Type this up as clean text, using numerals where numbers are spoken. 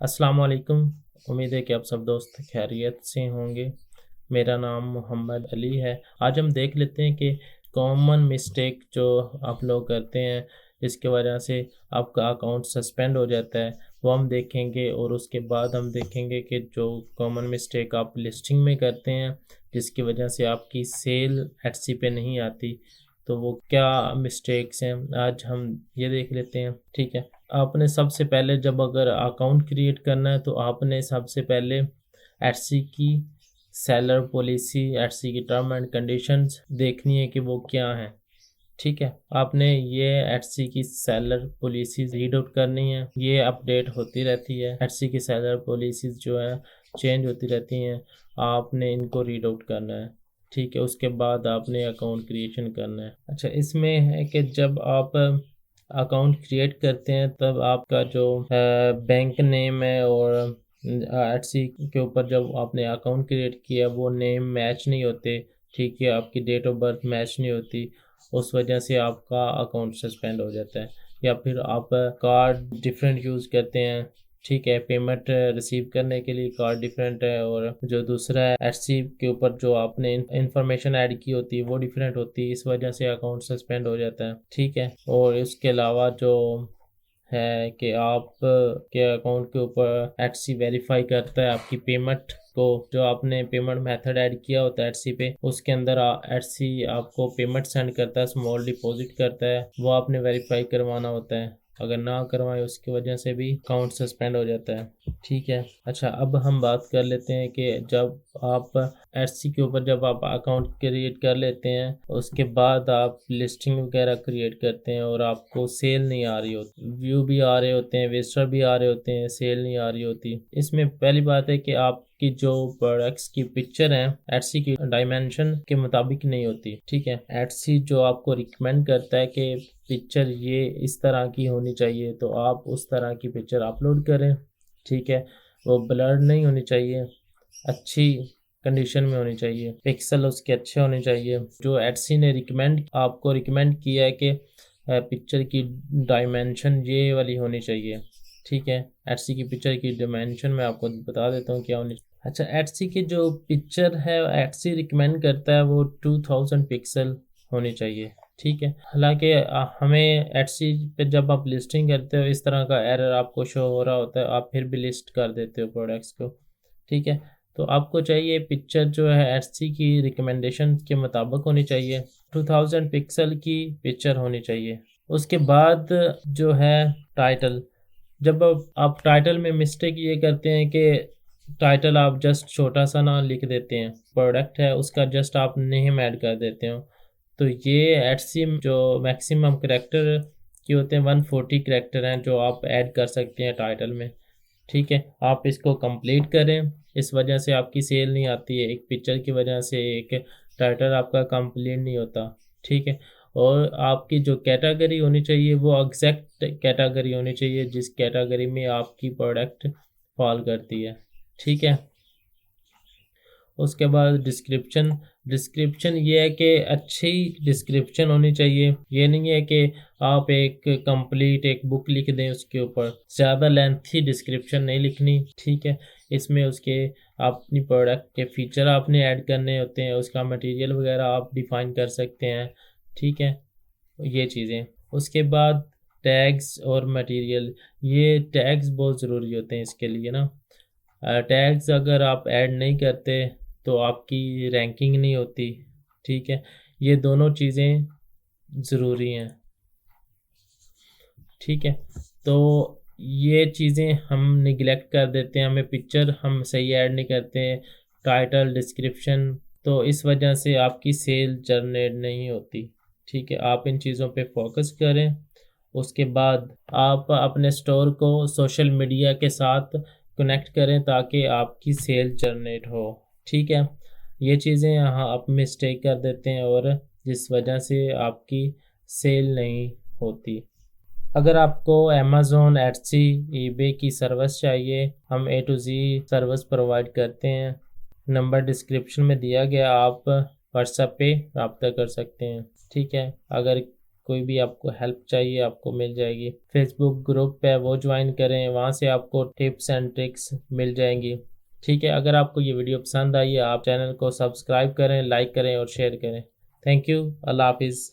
अस्सलाम वालेकुम। उम्मीद है कि आप सब दोस्त खैरियत से होंगे। मेरा नाम मोहम्मद अली है। आज हम देख लेते हैं कि कॉमन मिस्टेक जो आप लोग करते हैं, जिसकी वजह से आपका अकाउंट सस्पेंड हो जाता है, वो हम देखेंगे। और उसके बाद हम देखेंगे कि जो कॉमन मिस्टेक आप लिस्टिंग में करते हैं, जिसकी वजह से आपकी सेल एटसी पे नहीं आती, तो वो क्या मिस्टेक्स हैं, आज हम ये देख लेते हैं। ठीक है। आपने सबसे पहले जब अगर अकाउंट क्रिएट करना है, तो आपने सबसे पहले एटसी की सेलर पॉलिसी, एटसी की टर्म एंड कंडीशंस देखनी है कि वो क्या हैं। ठीक है। आपने ये एटसी की सेलर पॉलिसीज रीड आउट करनी है। ये अपडेट होती रहती है। एटसी की सेलर पॉलिसीज जो है चेंज होती रहती हैं। आपने इनको रीड आउट करना है। ठीक है। उसके बाद आपने अकाउंट क्रिएशन करना है। अच्छा, इसमें है कि जब आप अकाउंट क्रिएट करते हैं, तब आपका जो बैंक नेम है और एटसी के ऊपर जब आपने अकाउंट क्रिएट किया, वो नेम मैच नहीं होते। ठीक है। आपकी डेट ऑफ बर्थ मैच नहीं होती। उस वजह से आपका अकाउंट सस्पेंड हो जाता है। या फिर आप कार्ड डिफरेंट यूज़ करते हैं। ठीक है। पेमेंट रिसीव करने के लिए कार्ड डिफरेंट है, और जो दूसरा है एचसी के ऊपर जो आपने इंफॉर्मेशन ऐड की होती है वो डिफरेंट होती है। इस वजह से अकाउंट सस्पेंड हो जाता है। ठीक है। और इसके अलावा जो है कि आप के अकाउंट के ऊपर एचसी वेरीफाई करता है आपकी पेमेंट को। जो आपने पेमेंट मेथड ऐड किया होता है एचसी पे, उसके अंदर एचसी आपको पेमेंट सेंड करता है, स्मॉल डिपॉजिट करता है, वो आपने वेरीफाई करवाना होता है। अगर ना करवाए, उसकी वजह से भी अकाउंट सस्पेंड हो जाता है। ठीक है। अच्छा, अब हम बात कर लेते हैं कि जब आप एचसी के ऊपर जब आप अकाउंट क्रिएट कर लेते हैं, उसके बाद आप लिस्टिंग वगैरह क्रिएट करते हैं और आपको सेल नहीं आ रही होती, व्यू भी आ रहे होते हैं, विजिटर भी आ रहे होते हैं, सेल नहीं आ रही होती। इसमें पहली बात है कि आपकी जो प्रोडक्ट्स की पिक्चर है एटसी की डायमेंशन के मुताबिक नहीं होती। ठीक है। एटसी जो आपको रिकमेंड करता है कि पिक्चर ये इस तरह की होनी चाहिए, तो आप उस तरह की पिक्चर अपलोड करें। ठीक है। वो ब्लर नहीं होनी चाहिए, अच्छी कंडीशन में होनी चाहिए, पिक्सल उसके अच्छे होने चाहिए। जो एटसी ने आपको रिकमेंड किया है कि पिक्चर की डायमेंशन ये वाली होनी चाहिए। ठीक है। एटसी की पिक्चर की डायमेंशन मैं आपको बता देता हूँ क्या होनी। अच्छा, एटसी की जो पिक्चर है एटसी रिकमेंड करता है वो 2000 पिक्सल होनी चाहिए। ठीक है। हालांकि हमें एटसी पे जब आप लिस्टिंग करते हो, इस तरह का एरर आपको शो हो रहा होता है, आप फिर भी लिस्ट कर देते हो प्रोडक्ट्स को। ठीक है। तो आपको चाहिए पिक्चर जो है एटसी की रिकमेंडेशन के मुताबिक होनी चाहिए, 2000 पिक्सल की पिक्चर होनी चाहिए। उसके बाद जो है टाइटल, जब आप टाइटल में मिस्टेक ये करते हैं कि टाइटल आप जस्ट छोटा सा ना लिख देते हैं, प्रोडक्ट है उसका जस्ट आप नेम ऐड कर देते हो। तो ये एटसी जो मैक्सिमम करेक्टर की होते हैं, 140 करेक्टर हैं जो आप ऐड कर सकते हैं टाइटल में। ठीक है। आप इसको कंप्लीट करें, इस वजह से आपकी सेल नहीं आती है। एक पिक्चर की वजह से एक टाइटल आपका कंप्लीट नहीं होता। ठीक है। और आपकी जो कैटेगरी होनी चाहिए वो एग्जैक्ट कैटेगरी होनी चाहिए, जिस कैटेगरी में आपकी प्रोडक्ट फॉल करती है। ठीक है। उसके बाद डिस्क्रिप्शन, डिस्क्रिप्शन ये है कि अच्छी डिस्क्रिप्शन होनी चाहिए। ये नहीं है कि आप एक कंप्लीट एक बुक लिख दें, उसके ऊपर ज़्यादा लेंथी डिस्क्रिप्शन नहीं लिखनी। ठीक है। इसमें उसके अपनी प्रोडक्ट के फीचर आपने ऐड करने होते हैं, उसका मटेरियल वगैरह आप डिफ़ाइन कर सकते हैं। ठीक है। ये चीज़ें। उसके बाद टैग्स और मटेरियल, ये टैग्स बहुत ज़रूरी होते हैं इसके लिए ना। टैग्स अगर आप ऐड नहीं करते तो आपकी रैंकिंग नहीं होती। ठीक है। ये दोनों चीज़ें ज़रूरी हैं। ठीक है। तो ये चीज़ें हम निगलेक्ट कर देते हैं, हमें पिक्चर हम सही ऐड नहीं करते हैं, टाइटल डिस्क्रिप्शन, तो इस वजह से आपकी सेल जनरेट नहीं होती। ठीक है। आप इन चीज़ों पे फोकस करें। उसके बाद आप अपने स्टोर को सोशल मीडिया के साथ कनेक्ट करें ताकि आपकी सेल जनरेट हो। ठीक है। ये चीज़ें यहाँ आप मिस्टेक कर देते हैं और जिस वजह से आपकी सेल नहीं होती। अगर आपको अमेज़न, एटसी, ईबे की सर्विस चाहिए, हम ए टू ज़ी सर्विस प्रोवाइड करते हैं। नंबर डिस्क्रिप्शन में दिया गया, आप व्हाट्सएप पे रब्ता कर सकते हैं। ठीक है। अगर कोई भी आपको हेल्प चाहिए आपको मिल जाएगी। फेसबुक ग्रुप है वो ज्वाइन करें, वहाँ से आपको टिप्स एंड ट्रिक्स मिल जाएंगी। ठीक है, अगर आपको ये वीडियो पसंद आई है आप चैनल को सब्सक्राइब करें, लाइक करें और शेयर करें। Thank you. अल्लाह हाफिज़।